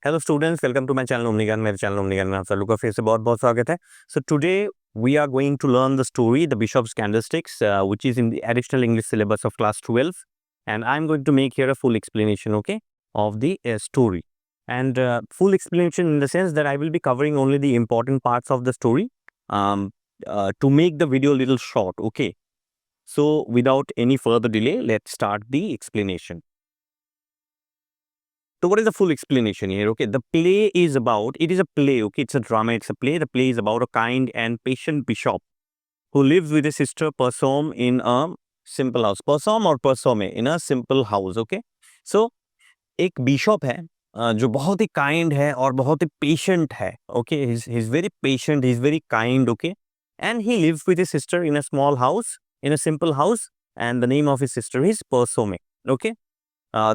Hello students, welcome to my channel Omnigun. मेरे channel ओमनीगन में आप सभी का फिर से बहुत बहुत स्वागत है। So today we are going to learn the story the bishop's candlesticks which is in the additional English syllabus of class 12 and I'm going to make here a full explanation, okay, of the story. And full explanation in the sense that I will be covering only the important parts of the story to make the video a little short, okay. So without any further delay, let's start the explanation. So what is the full explanation here? Okay, the play is about, it is a play, okay, it's a drama, it's a play. The play is about a kind and patient bishop who lives with his sister Persome in a simple house. Persome or Persome in a simple house, okay. So एक bishop है जो बहुत ही kind है और बहुत ही patient है, okay. He is very patient, he is very kind, okay. And he lives with his sister in a small house, in a simple house, and the name of his sister is Persome, okay.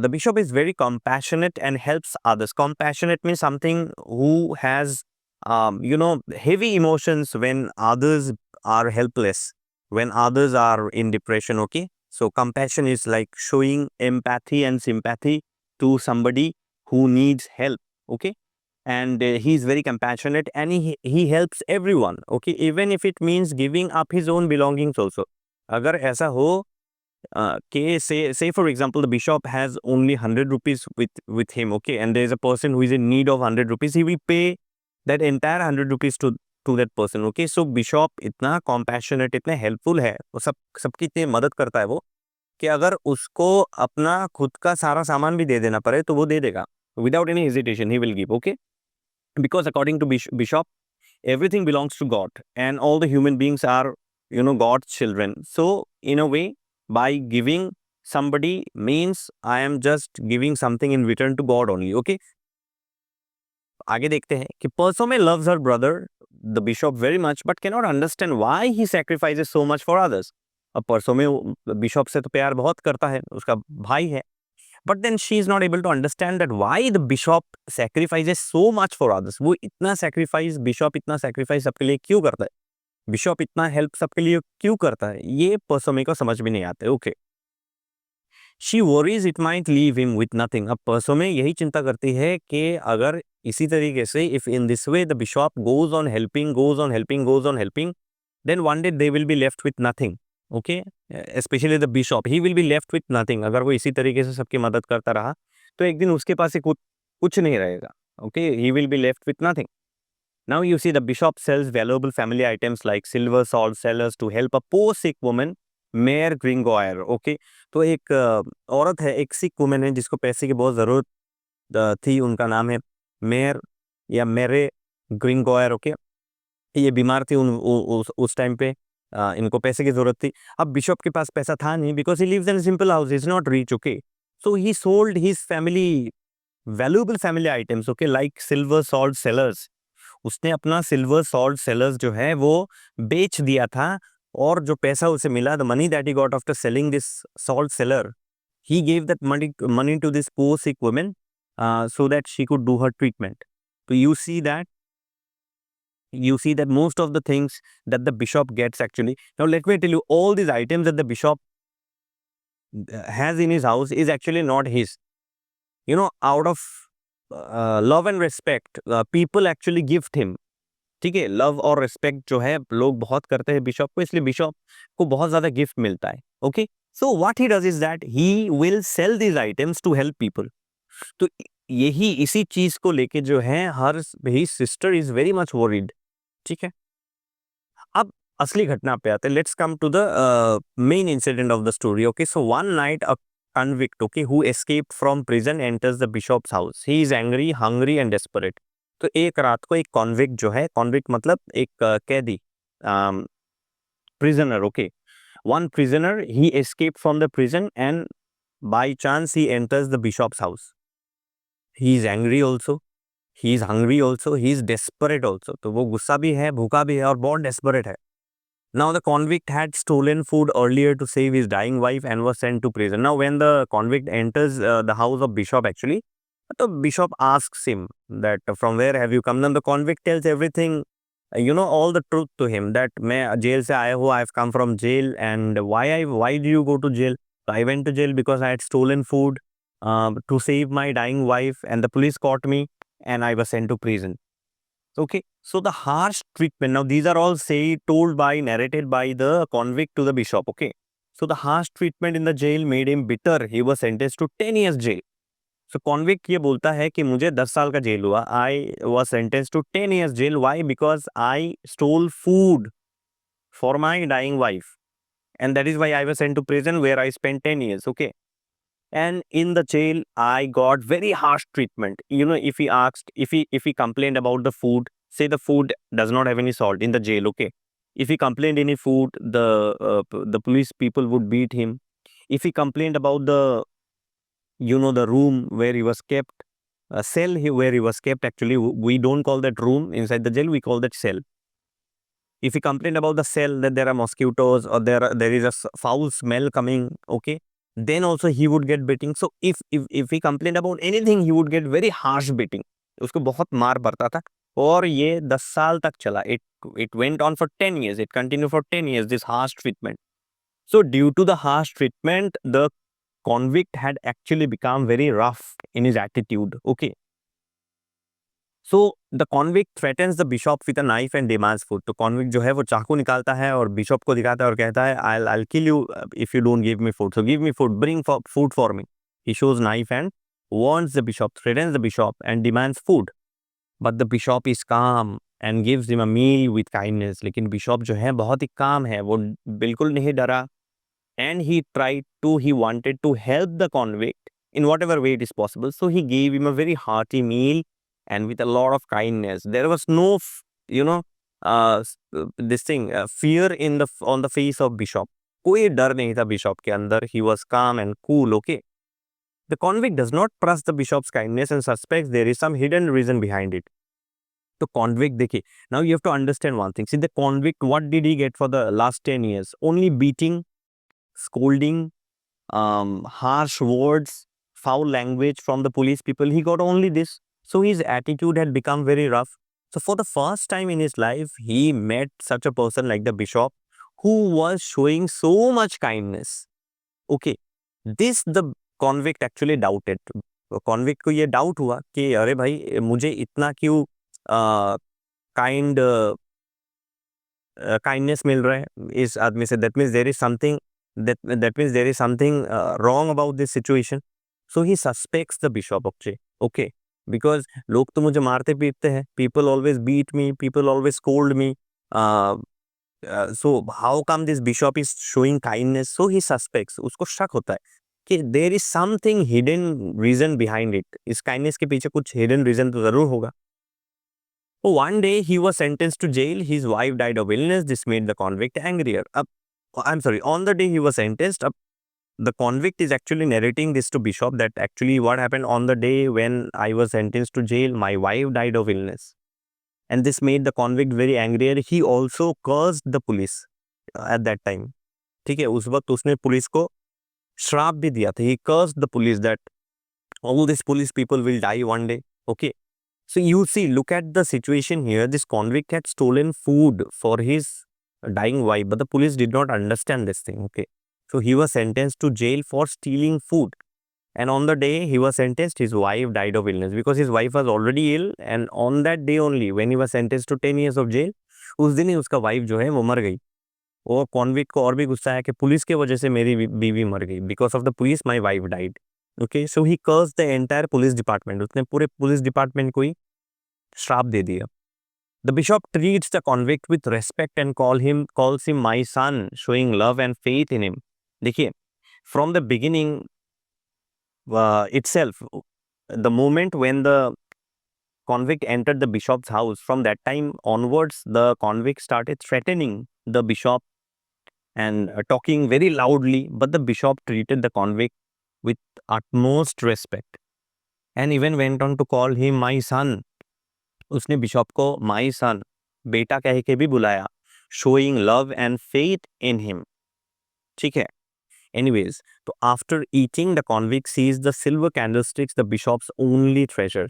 The bishop is very compassionate and helps others. Compassionate means something who has, heavy emotions when others are helpless, when others are in depression. Okay. So compassion is like showing empathy and sympathy to somebody who needs help. Okay. And he is very compassionate and he helps everyone. Okay. Even if it means giving up his own belongings also. अगर ऐसा हो say for example the bishop has only 100 rupees with him, okay, and there is a person who is in need of 100 rupees, he will pay that entire 100 rupees to that person, okay. So bishop इतना compassionate, इतना helpful है, वो सबकी इतनी मदद करता है वो, कि अगर उसको अपना खुद का सारा सामान भी दे देना पड़े तो वो दे देगा without any hesitation. He will give, okay, because according to bishop everything belongs to God and all the human beings are God's children. So in a way, by giving somebody means I am just giving something in return to God only, okay. आगे देखते हैं कि Persome loves her brother the bishop very much but cannot understand why he sacrifices so much for others. अब Persome bishop से तो प्यार बहुत करता है, उसका भाई है, but then she is not able to understand that why the bishop sacrifices so much for others. वो इतना sacrifice, bishop इतना sacrifice सबके लिए क्यों करता है, बिशप इतना हेल्प सबके लिए क्यों करता है, ये Persome को समझ भी नहीं आता है, okay. She worries it might leave him with nothing. अब Persome यही चिंता करती है कि अगर इसी तरीके से if in this way the bishop goes on helping, goes on helping, goes on helping, then one day they will be left with nothing, okay. Specially the bishop, he will be left with nothing. अगर वो इसी तरीके से सबकी मदद करता रहा तो एक दिन उसके पास कुछ नहीं रहेगा, okay. He will be left with nothing. Now you see the bishop sells valuable family items like silver salt cellars to help a poor sick woman, Mare Gringoire, okay. तो एक औरत है, एक सिक वुमेन है जिसको पैसे की बहुत ज़रूरत थी. उनका नाम है मेयर या मेरे ग्रिंगोयर, ओके. ये बीमार थी उस टाइम पे, इनको पैसे की ज़रूरत थी. अब बिशप के पास पैसा था नहीं because he lives in simple house, is not rich, okay. So he sold his family valuable family items, okay, like silver salt cellars. उसने अपना सिल्वर सॉल्ट सेलर्स जो है वो बेच दिया था, और जो पैसा उसे मिला, the money that he got after selling this salt seller, he gave that money to this poor sick woman so that she could do her treatment. So you see that most of the things that the bishop gets actually. Now let me tell you, all these items that the bishop has in his house is actually not his. Out of love and respect, people actually gift him. ठीक है, love और respect जो है लोग बहुत करते हैं bishop को, इसलिए बिशप को बहुत ज्यादा गिफ्ट मिलता है, okay. So what he does is that he will sell these items to help people. तो यही इसी चीज को लेके जो है हर ही sister is very much worried, ठीक है. अब असली घटना पे आते हैं. Let's come to the main incident of the story, okay. So one night a convict, okay, who escaped from prison enters the bishop's house. He is angry, hungry and desperate. तो एक रात को एक कॉन्विक्ट जो है, convict मतलब एक कैदी, prisoner, okay. One prisoner, he escape from the prison and by chance he enters the bishop's house. He is angry also, he is hungry also, he is desperate also. तो वो गुस्सा भी है, भूखा भी है और बहुत डेस्परेट है. Now the convict had stolen food earlier to save his dying wife and was sent to prison. Now when the convict enters the house of bishop actually, the bishop asks him that from where have you come. Then the convict tells everything, all the truth to him, that मैं jail से आया हूँ, I've come from jail, and why do you go to jail? So I went to jail because I had stolen food to save my dying wife and the police caught me and I was sent to prison. Okay, so the harsh treatment, now these are all narrated by the convict to the bishop. Okay, so the harsh treatment in the jail made him bitter. He was sentenced to 10 years jail. So convict ये बोलता है कि मुझे 10 साल का jail हुआ. I was sentenced to 10 years jail. Why? Because I stole food for my dying wife. And that is why I was sent to prison where I spent 10 years. Okay. And in the jail, I got very harsh treatment. You know, if he complained about the food, say the food does not have any salt in the jail, okay. If he complained any food, the police people would beat him. If he complained about the room where he was kept, a cell where he was kept, actually, we don't call that room inside the jail, we call that cell. If he complained about the cell that there are mosquitoes or there is a foul smell coming, okay, then also he would get beating. So if he complained about anything, he would get very harsh beating. उसको बहुत मार पड़ता था और ये 10 साल तक चला. It went on for 10 years. It continued for 10 years, this harsh treatment. So due to the harsh treatment, the convict had actually become very rough in his attitude. Okay. So the convict threatens the bishop with a knife and demands food. तो convict जो है वो चाकू निकालता है और bishop को दिखाता है और कहता है I'll kill you if you don't give me food. So give me food, bring food for me. He shows knife and warns the bishop, threatens the bishop and demands food. But the bishop is calm and gives him a meal with kindness. लेकिन bishop जो है बहुत ही calm है, वो बिल्कुल नहीं डरा. And he wanted to help the convict in whatever way it is possible. So he gave him a very hearty meal and with a lot of kindness. There was no, fear on the face of bishop. कोई डर नहीं था bishop के अंदर. He was calm and cool. Okay. The convict does not trust the bishop's kindness and suspects there is some hidden reason behind it. तो convict देखिए, now you have to understand one thing. See, the convict, what did he get for the last 10 years? Only beating, scolding, harsh words, foul language from the police people. He got only this. So his attitude had become very rough. So for the first time in his life, he met such a person like the bishop who was showing so much kindness. Okay, this the convict actually doubted. Convict को ये doubt हुआ कि अरे भाई मुझे इतना क्यों kind kindness मिल रहा है इस आदमी से. That means there is something wrong about this situation. So he suspects the bishop. Okay, because लोग तो मुझे मारते पीटते हैं. People always beat me. People always scold me. So how come this bishop is showing kindness? So he suspects. उसको शक होता है कि there is something hidden reason behind it. इस kindness के पीछे कुछ hidden reason तो जरूर होगा. One day he was sentenced to jail. His wife died of illness. This made the convict angrier. I'm sorry. On the day he was sentenced, the convict is actually narrating this to bishop that actually what happened on the day when I was sentenced to jail, my wife died of illness. And this made the convict very angrier. He also cursed the police at that time. ठीक है, उस वक्त उसने police को श्राप भी दिया था. He cursed the police that all these police people will die one day. Okay. So you see, look at the situation here. This convict had stolen food for his dying wife, but the police did not understand this thing. Okay. So he was sentenced to jail for stealing food. And on the day he was sentenced, his wife died of illness because his wife was already ill. And on that day only, when he was sentenced to 10 years of jail, उस दिन ही उसका wife जो है वो मर गई. वो convict को और भी गुस्सा है कि पुलिस के वजह से मेरी बीवी मर गई. Because of the police my wife died. Okay, so he curse the entire police department. उसने पूरे पुलिस डिपार्टमेंट को ही श्राप दे दिया. The bishop treats the convict with respect and calls him my son, showing love and faith in him. देखिए, from the beginning itself, the moment when the convict entered the bishop's house, from that time onwards, the convict started threatening the bishop and talking very loudly, but the bishop treated the convict with utmost respect and even went on to call him my son. उसने bishop को my son, बेटा कह के भी बुलाया, showing love and faith in him. ठीक है. Anyways, तो after eating, the convict sees the silver candlesticks, the bishop's only treasure.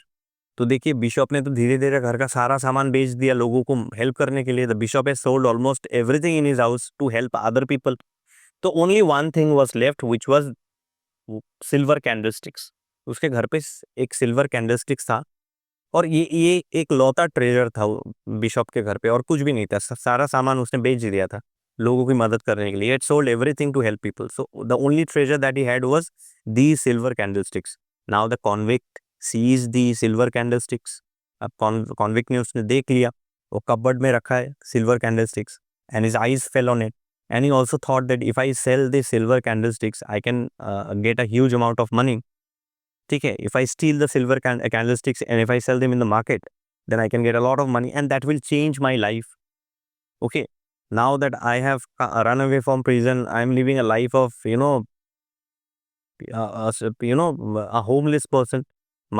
तो देखिए, बिशप ने तो धीरे धीरे घर का सारा सामान बेच दिया लोगों को हेल्प करने के लिए. The bishop has sold almost everything in his house to help other people. तो only one thing was left which was silver candlesticks. उसके घर पे एक सिल्वर कैंडलस्टिक्स था और ये एक लौता ट्रेजर था बिशप के घर पे, और कुछ भी नहीं था, सारा सामान उसने बेच दिया था लोगों की मदद करने के लिए. It sold everything to help people. So the only treasure that he had was the silver candlesticks. Now the convict sees the silver candlesticks. अब कॉन्विक्ट ने उसने देख लिया, वो कबर्ड में रखा है silver candlesticks, and his eyes fell on it. And he also thought that if I sell this silver candlesticks I can get a huge amount of money. ठीक है, if I steal the silver candlesticks and if I sell them in the market, then I can get a lot of money and that will change my life. Okay, now that I have run away from prison, I am living a life of, a homeless person.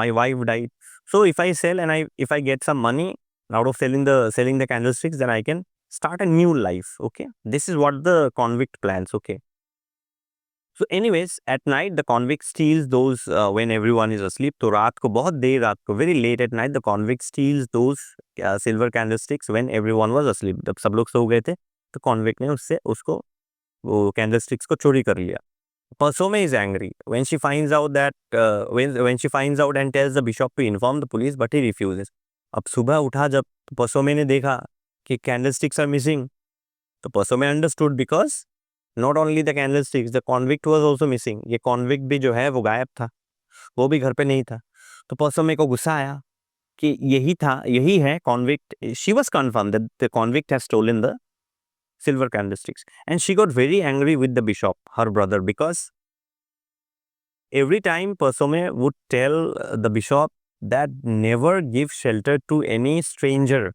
My wife died. So if I sell and if I get some money out of selling the candlesticks, then I can start a new life. Okay, this is what the convict plans. Okay. So anyways, at night the convict steals those when everyone is asleep. तो रात को, बहुत देर रात को, very late at night, the convict steals those silver candlesticks when everyone was asleep. जब सब लोग सो गए थे तो convict ने उसको वो candlesticks को चोरी कर लिया. Pasome is angry when she finds out that when she finds out and tells the bishop to inform the police, but he refuses. अब सुबह उठा जब Pasome ने देखा कि candlesticks are missing, तो Pasome understood because not only the candlesticks, the convict was also missing. ये convict भी जो है वो गायब था, वो भी घर पे नहीं था. तो पर्सोमे को गुस्सा आया कि यही है convict. She was confirm that the convict has stolen the silver candlesticks, and she got very angry with the bishop, her brother, because every time Persome would tell the bishop that never give shelter to any stranger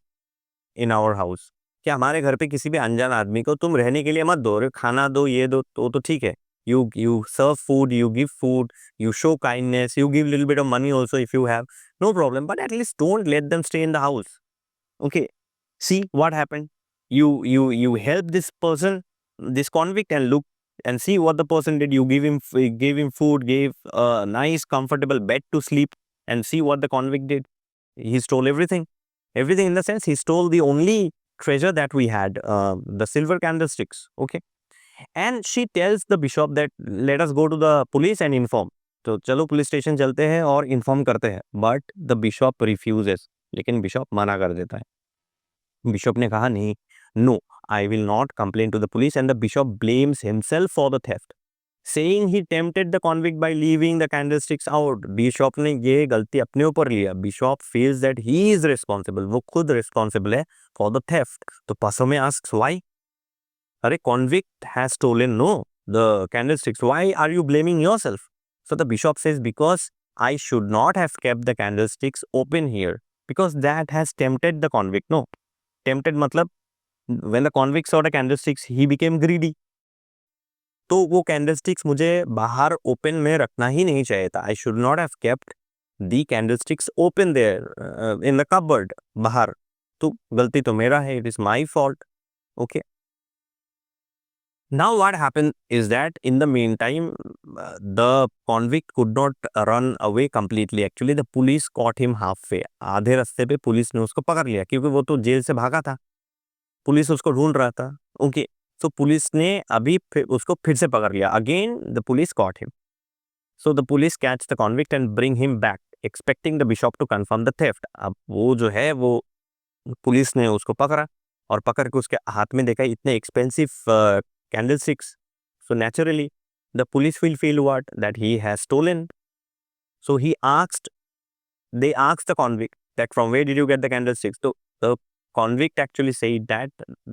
in our house. कि हमारे घर पे किसी भी अनजान आदमी को तुम रहने के लिए मत दो, खाना दो, ये दो, तो ठीक है. You serve food, you give food, you show kindness, you give little bit of money also if you have, no problem. But at least don't let them stay in the house. Okay. See what happened. You help this person, this convict, and look and see what the person did. You gave him food, gave a nice comfortable bed to sleep, and see what the convict did. He stole everything. Everything in the sense he stole the only treasure that we had, the silver candlesticks. Okay. And she tells the bishop that let us go to the police and inform. तो चलो police station चलते हैं और inform करते हैं. But the bishop refuses. लेकिन bishop मना कर देता है. बिशप ने कहा नहीं, no, I will not complain to the police. And the bishop blames himself for the theft, saying he tempted the convict by leaving the candlesticks out. Bishop ने ये गलती अपने ऊपर लिया. Bishop feels that he is responsible. वो खुद responsible है for the theft. तो Pasome asks why? अरे convict has stolen the candlesticks. Why are you blaming yourself? So the bishop says, because I should not have kept the candlesticks open here, because that has tempted the convict. No, tempted मतलब when the convict saw the candlesticks, he became greedy. तो वो candlesticks मुझे बाहर open में रखना ही नहीं चाहिए था. I should not have kept the candlesticks open there in the cupboard बाहर. तो गलती तो मेरा है, it is my fault. Okay. Now what happened is that in the meantime the convict could not run away completely. Actually the police caught him halfway. आधे रास्ते पे police ने उसको पकड़ लिया, क्योंकि वो तो जेल से भागा था, पुलिस उसको ढूंढ रहा था. ओके. सो पुलिस ने अभी उसको फिर से पकड़ लिया. Again the police caught him. So the police catch the convict and bring him back, expecting the bishop to confirm the theft. अब वो जो है वो पुलिस ने उसको पकड़ा, और पकड़ के उसके हाथ में देखा इतने expensive candlesticks. So naturally the police will feel what, that he has stolen. So he asked, they asked the convict that from where did you get the candlesticks. So the convict actually said that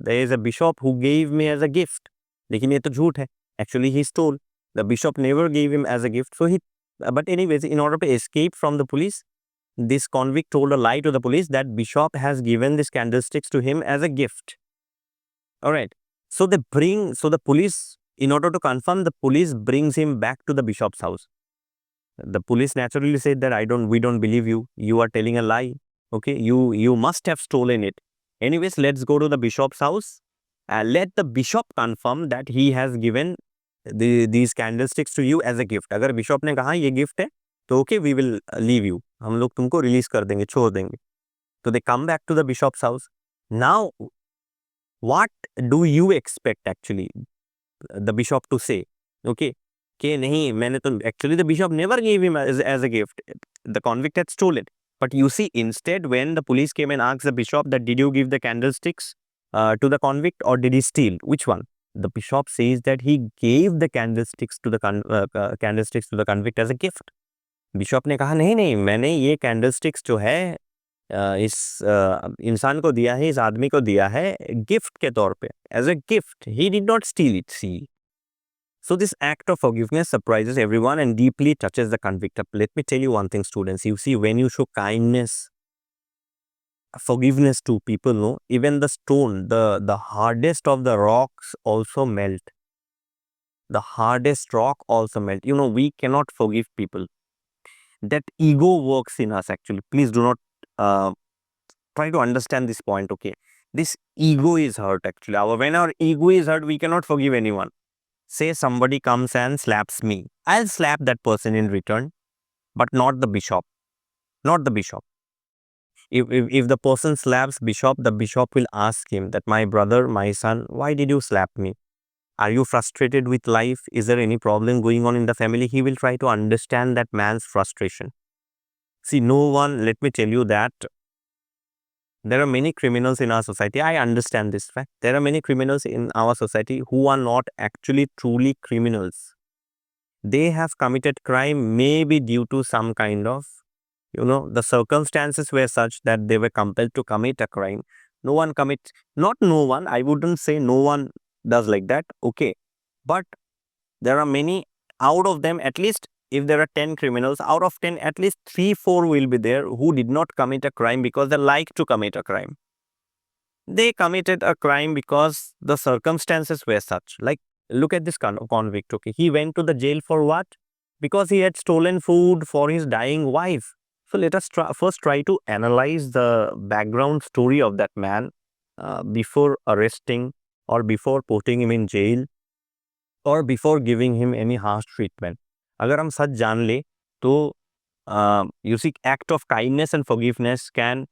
there is a bishop who gave me as a gift. लेकिन ये तो झूठ है. Actually he stole. The bishop never gave him as a gift. So but anyways, in order to escape from the police, this convict told a lie to the police that bishop has given these candlesticks to him as a gift. All right. So the police, in order to confirm, the police brings him back to the bishop's house. The police naturally said that we don't believe you. You are telling a lie. Okay, you must have stolen it. Anyways, let's go to the bishop's house and let the bishop confirm that he has given these candlesticks to you as a gift. अगर bishop ने कहा ये gift है तो okay, we will leave you. हम लोग तुमको release कर देंगे, छोड़ देंगे. तो they come back to the bishop's house. Now, what do you expect actually the bishop to say? Okay. कि नहीं, मैंने तो, actually the bishop never give him as a gift, the convict had stolen. But you see, instead, when the police came and asked the bishop that, did you give the candlesticks to the convict or did he steal? Which one? The bishop says that he gave the candlesticks to the convict as a gift. Bishop ने कहा नहीं नहीं, मैंने ये candlesticks जो है इस इंसान को दिया है, इस आदमी को दिया है गिफ्ट के तौर पे, as a gift. He did not steal it. See, so this act of forgiveness surprises everyone and deeply touches the convict. Let me tell you one thing, students. You see, when you show kindness, forgiveness to people, no, even the stone, the hardest of the rocks also melt. The hardest rock also melt. You know, we cannot forgive people. That ego works in us, actually. Please do not try to understand this point, okay? This ego is hurt, actually. When our ego is hurt, we cannot forgive anyone. Say somebody comes and slaps me. I'll slap that person in return, but not the bishop. Not the bishop. If the person slaps bishop, the bishop will ask him that, my brother, my son, why did you slap me? Are you frustrated with life? Is there any problem going on in the family? He will try to understand that man's frustration. See, no one, let me tell you that there are many criminals in our society. I understand this fact. There are many criminals in our society who are not actually truly criminals. They have committed crime maybe due to some kind of, the circumstances were such that they were compelled to commit a crime. No one commits, not no one, I wouldn't say no one does like that, okay. But there are many, out of them, at least if there are 10 criminals, out of 10, at least 3-4 will be there who did not commit a crime because they like to commit a crime. They committed a crime because the circumstances were such. Like, look at this convict, okay. He went to the jail for what? Because he had stolen food for his dying wife. So let us first try to analyze the background story of that man before arresting or before putting him in jail or before giving him any harsh treatment. अगर हम सच जान ले तो you see, act of kindness and forgiveness can,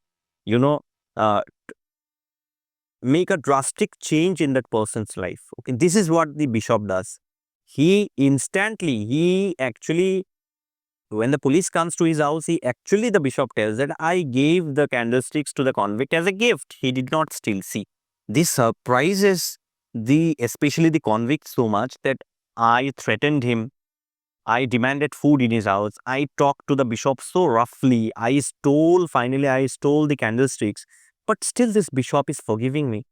make a drastic change in that person's life. Okay, this is what the bishop does. He actually, when the police comes to his house, the bishop tells that, I gave the candlesticks to the convict as a gift. He did not steal. See, this surprises especially the convict so much that I threatened him. I demanded food in his house. I talked to the bishop so roughly. Finally I stole the candlesticks. But still this bishop is forgiving me.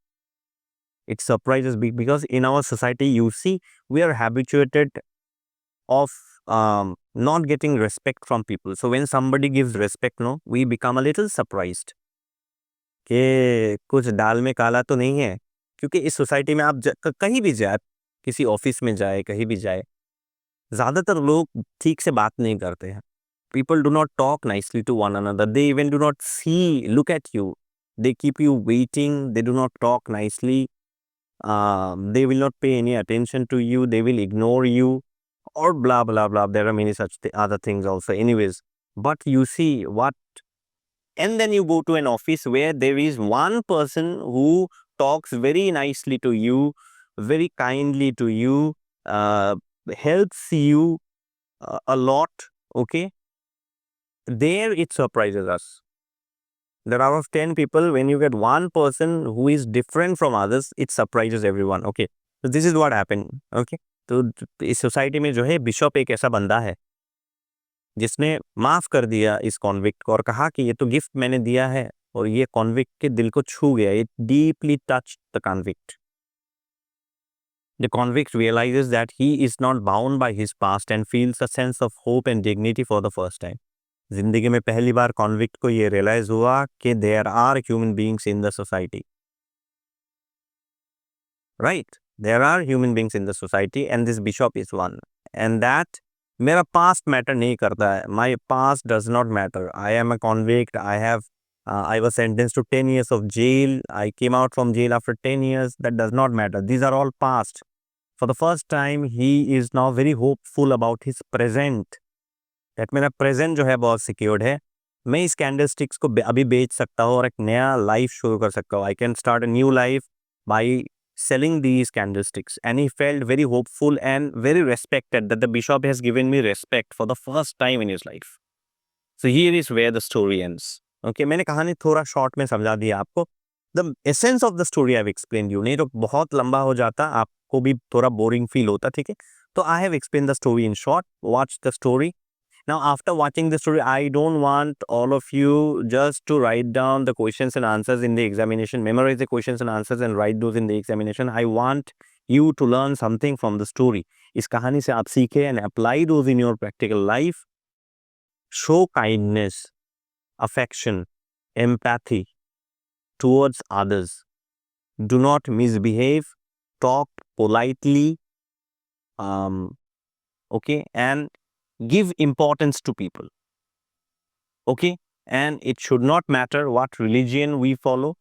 It surprises me because in our society, you see, we are habituated of not getting respect from people. So when somebody gives respect, no, we become a little surprised. कि कुछ दाल में काला तो नहीं है. क्योंकि इस society में आप कहीं भी जाए, किसी ऑफिस में जाए, कहीं भी जाए, ज़्यादातर लोग ठीक से बात नहीं करते हैं. People do not talk nicely to one another. They even do not look at you. They keep you waiting. They do not talk nicely. They will not pay any attention to you. They will ignore you or blah, blah, blah. There are many such other things also. Anyways, but you see what, and then you go to an office where there is one person who talks very nicely to you, very kindly to you, helps you a lot, okay. There it surprises us. There are of 10 people, when you get one person who is different from others, it surprises everyone, okay. So this is what happened, okay. तो इस society में जो है bishop एक ऐसा बंदा है जिसने माफ कर दिया इस कॉन्विक्ट को और कहा कि ये तो गिफ्ट मैंने दिया है, और ये कॉन्विक्ट के दिल को छू गया. It deeply touched the convict. The convict realizes that he is not bound by his past and feels a sense of hope and dignity for the first time. जिंदगी में पहली बार कॉन्विक्ट को ये रियलाइज हुआ कि there are human beings in the society. Right, there are human beings in the society and this bishop is one. And that मेरा past matter नहीं करता है. My past does not matter. I am a convict. I was sentenced to 10 years of jail. I came out from jail after 10 years. That does not matter. These are all past. For the first time, he is now very hopeful about his present. That मेरा present जो है बहुत secured है. मैं इस candlesticks को अभी बेच सकता हूँ और एक नया life शुरू कर सकता हूँ. I can start a new life by selling these candlesticks. And he felt very hopeful and very respected, that the bishop has given me respect for the first time in his life. So here is where the story ends. Okay, मैंने कहानी थोड़ा short में समझा दिया आपको. The essence of the story I've explained you. नहीं तो बहुत लंबा हो जाता, आपको भी थोड़ा बोरिंग फील होता. ठीक है, तो I have explained the story in short. Watch the story. Now, after watching the story, I don't want all of you just to write down the questions and answers in the examination, memorize the questions and answers and write those in the examination. I want you to learn something from the story. इस कहानी से आप सीखे and apply those in your practical life. Show kindness, affection, empathy towards others. Do not misbehave. Talk politely. Okay, and give importance to people. Okay, and it should not matter what religion we follow,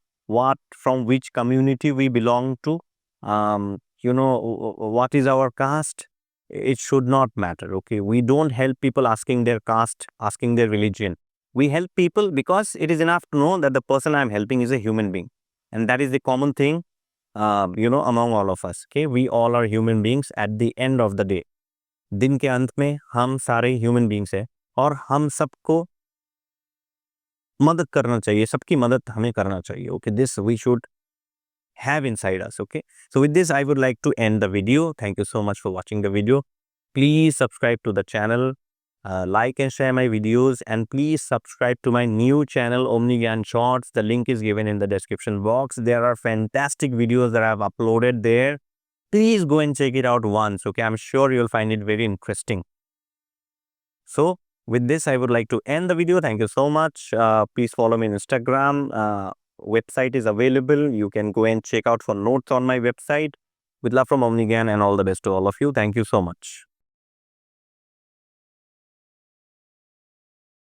from which community we belong to, what is our caste. It should not matter. Okay, we don't help people asking their caste, asking their religion. We help people because it is enough to know that the person I'm helping is a human being, and that is the common thing, among all of us. Okay, we all are human beings at the end of the day. दिन के अंत में हम सारे human beings हैं और हम सबको मदद करना चाहिए, सबकी मदद हमें करना चाहिए. Okay, this we should have inside us. Okay, so with this I would like to end the video. Thank you so much for watching the video. Please subscribe to the channel, like and share my videos, and please subscribe to my new channel OmniGyan Shorts. The link is given in the description box. There are fantastic videos that I have uploaded there. Please go and check it out once. Okay, I'm sure you'll find it very interesting. So with this, I would like to end the video. Thank you so much. Please follow me on Instagram. Website is available. You can go and check out for notes on my website. With love from OmniGyan, and all the best to all of you. Thank you so much.